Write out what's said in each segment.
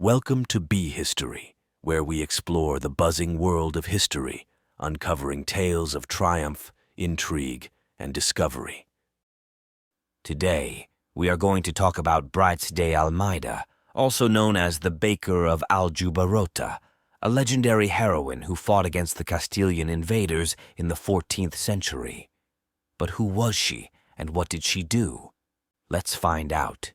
Welcome to Be History, where we explore the buzzing world of history, uncovering tales of triumph, intrigue, and discovery. Today, we are going to talk about Brites de Almeida, also known as the Baker of Aljubarrota, a legendary heroine who fought against the Castilian invaders in the 14th century. But who was she, and what did she do? Let's find out.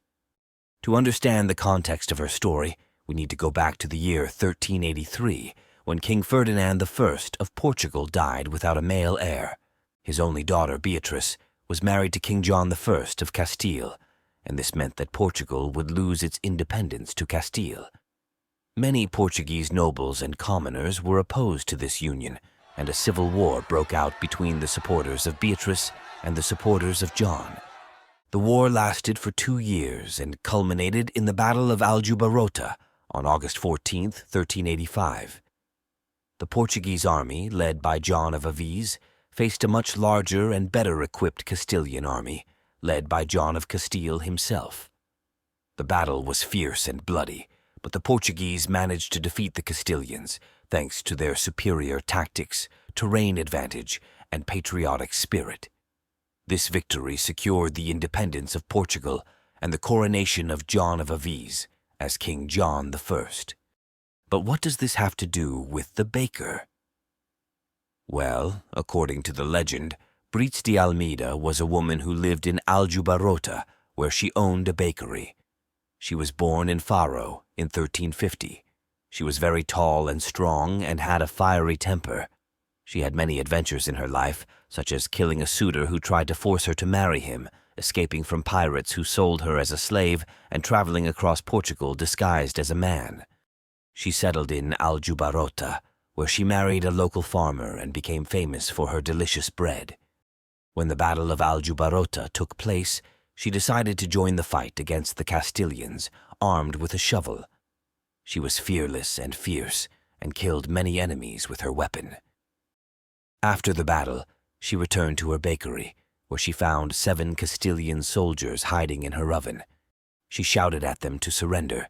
To understand the context of her story, we need to go back to the year 1383, when King Ferdinand I of Portugal died without a male heir. His only daughter, Beatrice, was married to King John I of Castile, and this meant that Portugal would lose its independence to Castile. Many Portuguese nobles and commoners were opposed to this union, and a civil war broke out between the supporters of Beatrice and the supporters of John. The war lasted for 2 years and culminated in the Battle of Aljubarrota on August 14, 1385. The Portuguese army, led by John of Aviz, faced a much larger and better equipped Castilian army, led by John of Castile himself. The battle was fierce and bloody, but the Portuguese managed to defeat the Castilians thanks to their superior tactics, terrain advantage, and patriotic spirit. This victory secured the independence of Portugal and the coronation of John of Aviz as King John I. But what does this have to do with the baker? Well, according to the legend, Brites de Almeida was a woman who lived in Aljubarrota, where she owned a bakery. She was born in Faro in 1350. She was very tall and strong and had a fiery temper. She had many adventures in her life, such as killing a suitor who tried to force her to marry him, escaping from pirates who sold her as a slave, and traveling across Portugal disguised as a man. She settled in Aljubarrota, where she married a local farmer and became famous for her delicious bread. When the Battle of Aljubarrota took place, she decided to join the fight against the Castilians, armed with a shovel. She was fearless and fierce, and killed many enemies with her weapon. After the battle, she returned to her bakery, where she found 7 Castilian soldiers hiding in her oven. She shouted at them to surrender,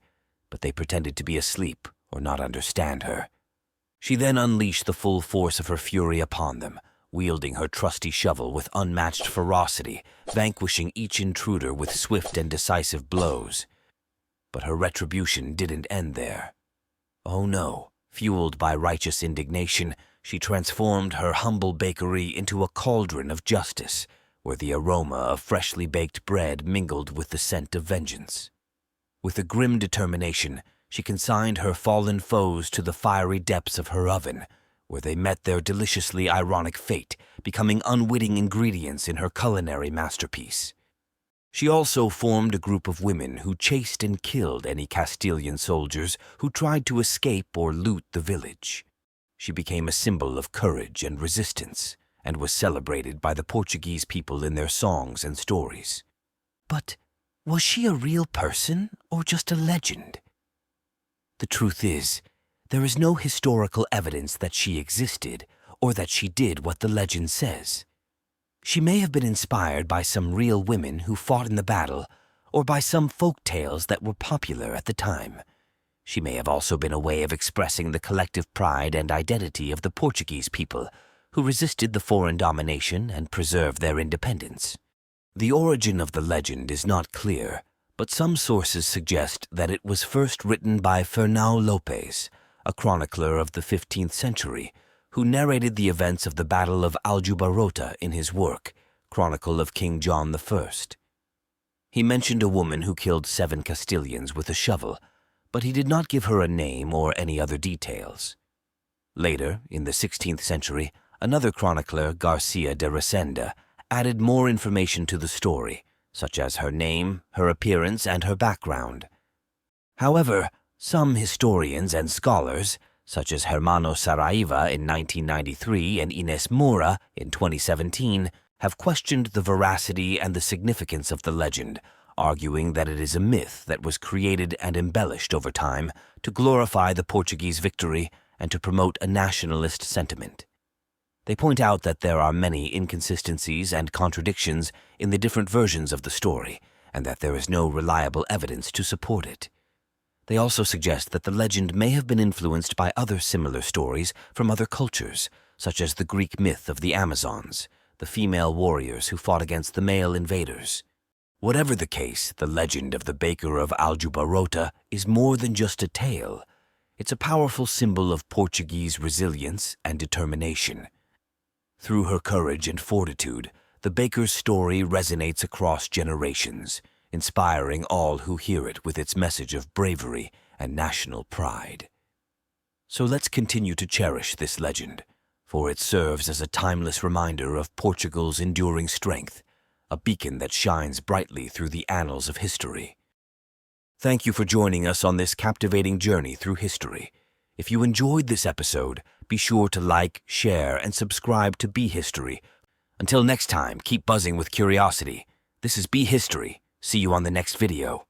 but they pretended to be asleep or not understand her. She then unleashed the full force of her fury upon them, wielding her trusty shovel with unmatched ferocity, vanquishing each intruder with swift and decisive blows. But her retribution didn't end there. Oh no, fueled by righteous indignation, she transformed her humble bakery into a cauldron of justice, where the aroma of freshly baked bread mingled with the scent of vengeance. With a grim determination, she consigned her fallen foes to the fiery depths of her oven, where they met their deliciously ironic fate, becoming unwitting ingredients in her culinary masterpiece. She also formed a group of women who chased and killed any Castilian soldiers who tried to escape or loot the village. She became a symbol of courage and resistance, and was celebrated by the Portuguese people in their songs and stories. But was she a real person or just a legend? The truth is, there is no historical evidence that she existed or that she did what the legend says. She may have been inspired by some real women who fought in the battle or by some folk tales that were popular at the time. She may have also been a way of expressing the collective pride and identity of the Portuguese people who resisted the foreign domination and preserved their independence. The origin of the legend is not clear, but some sources suggest that it was first written by Fernão Lopes, a chronicler of the 15th century, who narrated the events of the Battle of Aljubarrota in his work, Chronicle of King John I. He mentioned a woman who killed 7 Castilians with a shovel, but he did not give her a name or any other details. Later, in the 16th century, another chronicler, Garcia de Resenda, added more information to the story, such as her name, her appearance, and her background. However, some historians and scholars, such as Hermano Saraiva in 1993 and Ines Moura in 2017, have questioned the veracity and the significance of the legend, arguing that it is a myth that was created and embellished over time to glorify the Portuguese victory and to promote a nationalist sentiment. They point out that there are many inconsistencies and contradictions in the different versions of the story, and that there is no reliable evidence to support it. They also suggest that the legend may have been influenced by other similar stories from other cultures, such as the Greek myth of the Amazons, the female warriors who fought against the male invaders. Whatever the case, the legend of the Baker of Aljubarrota is more than just a tale. It's a powerful symbol of Portuguese resilience and determination. Through her courage and fortitude, the Baker's story resonates across generations, inspiring all who hear it with its message of bravery and national pride. So let's continue to cherish this legend, for it serves as a timeless reminder of Portugal's enduring strength, a beacon that shines brightly through the annals of history. Thank you for joining us on this captivating journey through history. If you enjoyed this episode, be sure to like, share, and subscribe to Be History. Until next time, keep buzzing with curiosity. This is Be History. See you on the next video.